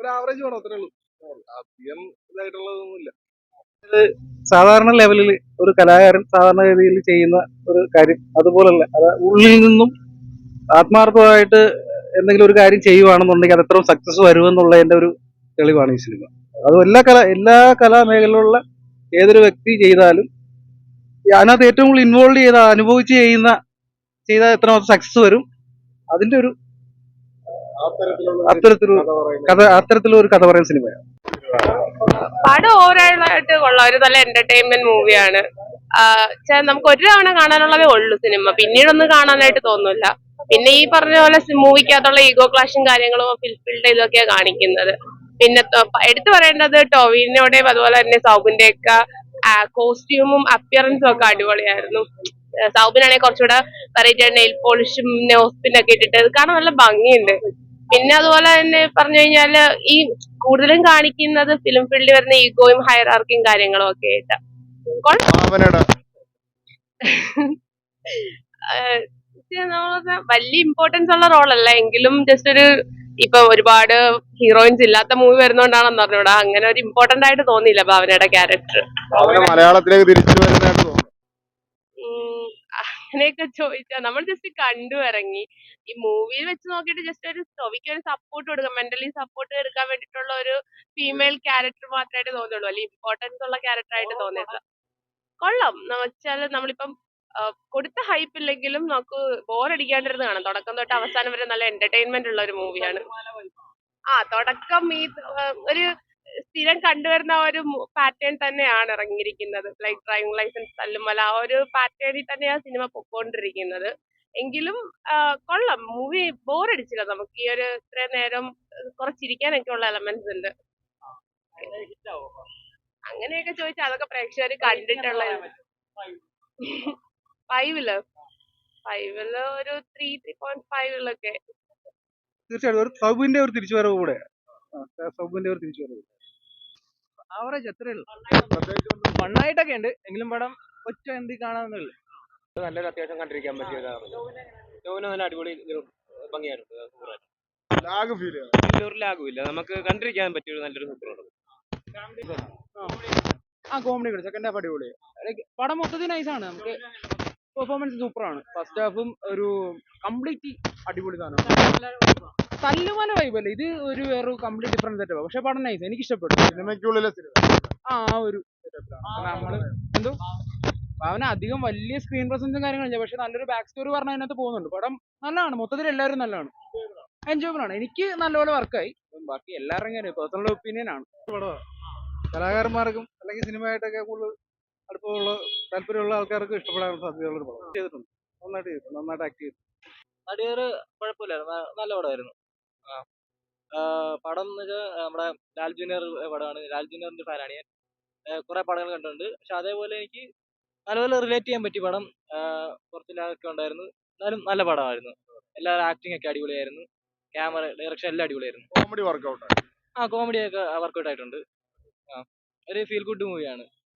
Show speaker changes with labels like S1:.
S1: ഒരു ആവറേജ് വേണം, അത്രേ ഉള്ളൂ. അധികം ഇതായിട്ടുള്ളതൊന്നുമില്ല.
S2: സാധാരണ ലെവലിൽ ഒരു കലാകാരൻ സാധാരണ രീതിയിൽ ചെയ്യുന്ന ഒരു കാര്യം അതുപോലല്ല. അത് ഉള്ളിൽ നിന്നും ആത്മാർത്ഥമായിട്ട് എന്തെങ്കിലും ഒരു കാര്യം ചെയ്യുവാണെന്നുണ്ടെങ്കിൽ അത് എത്ര സക്സസ് വരുമെന്നുള്ളതിന്റെ ഒരു തെളിവാണ് ഈ സിനിമ. അത് എല്ലാ കലാമേഖലയിലുള്ള ഏതൊരു വ്യക്തി ചെയ്താലും അതിനകത്ത് ഏറ്റവും കൂടുതൽ ഇൻവോൾവ് ചെയ്ത അനുഭവിച്ച് ചെയ്താൽ എത്രമാത്രം സക്സസ് വരും അതിന്റെ ഒരു അത്തരത്തിലുള്ള ഒരു കഥ പറയുന്ന സിനിമയാണ്.
S3: പടം ഓവറായിട്ട് കൊള്ളാം. ഒരു നല്ല എന്റർടൈൻമെന്റ് മൂവിയാണ്. നമുക്ക് ഒരു തവണ കാണാനുള്ളതേ ഉള്ളൂ സിനിമ, പിന്നീടൊന്നും കാണാനായിട്ട് തോന്നില്ല. പിന്നെ ഈ പറഞ്ഞ പോലെ മൂവിക്കകത്തുള്ള ഈഗോ ക്ലാഷും കാര്യങ്ങളും ഫിൽഫിൽഡ് ഇതൊക്കെയാണ് കാണിക്കുന്നത്. പിന്നെ എടുത്തു പറയേണ്ടത് ടോവിനോടെയും അതുപോലെ തന്നെ സൗബിന്റെ ഒക്കെ കോസ്റ്റ്യൂമും അപ്പിയറൻസും ഒക്കെ അടിപൊളിയായിരുന്നു. സൗബിനാണെങ്കിൽ കുറച്ചുകൂടെ വെറൈറ്റി നെയിൽ പോളിഷും നോസ്പിൻ ഒക്കെ ഇട്ടിട്ട് കാണാൻ നല്ല ഭംഗിയുണ്ട്. പിന്നെ അതുപോലെ തന്നെ പറഞ്ഞു കഴിഞ്ഞാല് ഈ കൂടുതലും കാണിക്കുന്നത് ഫിലിം ഫീൽഡിൽ വരുന്ന ഈഗോയും ഹയറാർക്കിയും കാര്യങ്ങളും ഒക്കെ ആയിട്ട് വലിയ ഇമ്പോർട്ടൻസ് ഉള്ള റോളല്ല എങ്കിലും ജസ്റ്റ് ഒരു ഇപ്പൊ ഒരുപാട് ഹീറോയിൻസ് ഇല്ലാത്ത മൂവി വരുന്നോണ്ടാണെന്ന് പറഞ്ഞൂടാ, അങ്ങനെ ഒരു ഇമ്പോർട്ടന്റ് ആയിട്ട് തോന്നിയില്ല ഭാവനയുടെ ക്യാരക്ടർ.
S1: മലയാളത്തിലേക്ക് തിരിച്ചു വരുന്നതായിട്ട് തോന്നുന്നു.
S3: അങ്ങനെയൊക്കെ ചോദിച്ചാൽ നമ്മൾ ജസ്റ്റ് കണ്ടു ഇറങ്ങി. ഈ മൂവിയിൽ വെച്ച് നോക്കിയിട്ട് ജസ്റ്റ് ഒരു സ്റ്റോവിക്ക് ഒരു സപ്പോർട്ട് കൊടുക്കാം, മെന്റലി സപ്പോർട്ട് എടുക്കാൻ വേണ്ടിയിട്ടുള്ള ഒരു ഫീമെയിൽ ക്യാരക്ടർ മാത്രമായിട്ട് തോന്നുള്ളൂ, അല്ലെങ്കിൽ ഇമ്പോർട്ടൻസ് ഉള്ള ക്യാരക്ടർ ആയിട്ട് തോന്നിയിട്ടില്ല. കൊള്ളാം എന്ന് വെച്ചാൽ നമ്മളിപ്പം കൊടുത്ത ഹൈപ്പ് ഇല്ലെങ്കിലും നമുക്ക് ബോറടിക്കാണ്ടിരുന്ന് കാണാം. തുടക്കം തൊട്ട് അവസാനം വരെ നല്ല എന്റർടൈൻമെന്റ് ഉള്ള ഒരു മൂവിയാണ്. തുടക്കം ഈ ഒരു സ്ഥിരം കണ്ടുവരുന്ന ഒരു പാറ്റേൺ തന്നെയാണ് ഇറങ്ങിയിരിക്കുന്നത്. ലൈക് ഡ്രൈവിംഗ് ലൈസൻസ് തല്ലുമല ആ ഒരു പാറ്റേണിൽ തന്നെയാണ് സിനിമ പൊക്കോണ്ടിരിക്കുന്നത്. എങ്കിലും കൊള്ളാം, മൂവി ബോറടിച്ചില്ല. നമുക്ക് ഈ ഒരു ഇത്രയും നേരം കുറച്ചിരിക്കാനൊക്കെ ഉള്ള എലമെന്റ്സ് ഉണ്ട്. അങ്ങനെയൊക്കെ ചോദിച്ചാൽ അതൊക്കെ പ്രേക്ഷകർ കണ്ടിട്ടുള്ള 5 ഒരു 3.5
S2: തീർച്ചയായിട്ടും ഒരു സൗബിന്റെ ഒരു തിരിച്ചുവരവ് കൂടെ. സൗബിന്റെ ഒരു തിരിച്ചുവരവ് ആവറേജ് എത്രയേ ഉള്ളൂ.
S4: മണ്ണായിട്ടൊക്കെ ഉണ്ട് എങ്കിലും പടം ഒറ്റ എന്തി കാണാവുന്നുള്ളു.
S5: നല്ലൊരു അത്യാവശ്യം കണ്ടിരിക്കാൻ പറ്റിയ ടോവിനോ നല്ല അടിപൊളി ഭംഗിയായിരുന്നു. ഒരു ലാഗും ഇല്ല, നമുക്ക് കണ്ടിരിക്കാൻ പറ്റിയ നല്ലൊരു സൂപ്പർ.
S4: കോമഡി സെക്കൻഡ് ഹാഫ് അടിപൊളി. പടം മൊത്തത്തിൽ നൈസാണ്. നമുക്ക് പെർഫോമൻസ് സൂപ്പറാണ്. ഫസ്റ്റ് ഹാഫും ഒരു കംപ്ലീറ്റ് അടിപൊളി സാധനം. തല്ലുമല വൈബല്ലേ ഇത്, ഒരു വേറെ കംപ്ലീറ്റ് ഡിഫറൻറ്റ് സെറ്റപ്പ്. പക്ഷെ പടം നൈസ്, എനിക്ക് ഇഷ്ടപ്പെട്ടു.
S1: സിനിമയ്ക്കുള്ളിലെ
S4: ആ ഒരു നമ്മള് എന്തോ അവന് അധികം വലിയ സ്ക്രീൻ പ്രസൻസും കാര്യങ്ങളില്ല, പക്ഷെ നല്ലൊരു ബാക്ക് സ്റ്റോറി പറഞ്ഞ അതിനകത്ത് പോകുന്നുണ്ട്. പടം നല്ലതാണ്, മൊത്തത്തിൽ എല്ലാവരും നല്ലതാണ്, എൻജോയബിൾ ആണ്. എനിക്ക് നല്ലപോലെ വർക്കായി. ബാക്കി എല്ലാവരും പേഴ്സണൽ ഒപ്പീനിയൻ ആണ്.
S2: കലാകാരന്മാർക്കും അല്ലെങ്കിൽ സിനിമയായിട്ടൊക്കെ കൂടുതൽ അടുപ്പമുള്ള താല്പര്യമുള്ള ആൾക്കാർക്ക് ഇഷ്ടപ്പെടാൻ സാധ്യതയുള്ള ഒരു പടം ചെയ്തിട്ടുണ്ട്. നന്നായിട്ട് ആക്ട് ചെയ്തു.
S5: നടികര് കുഴപ്പമില്ലായിരുന്നു, നല്ല പടമായിരുന്നു. പടം എന്ന് വെച്ചാൽ നമ്മുടെ ലാൽ ജൂനിയർ പടമാണ്. ലാൽ ജൂനിയറിന്റെ ഫാനാണ് ഞാൻ. കുറെ പടങ്ങൾ കണ്ടിട്ടുണ്ട്, പക്ഷെ അതേപോലെ എനിക്ക് നല്ലപോലെ റിലേറ്റ് ചെയ്യാൻ പറ്റി പടം. കുറച്ച് ലാഗൊക്കെ ഉണ്ടായിരുന്നു, എന്നാലും നല്ല പടമായിരുന്നു. എല്ലാവരും ആക്ടിങ് ഒക്കെ അടിപൊളിയായിരുന്നു. ക്യാമറ ഡയറക്ഷൻ എല്ലാം അടിപൊളിയായിരുന്നു.
S1: കോമഡി വർക്കൗട്ട്
S5: കോമഡി ഒക്കെ വർക്കൗട്ട് ആയിട്ടുണ്ട്. ഒരു ഫീൽ ഗുഡ് മൂവിയാണ്.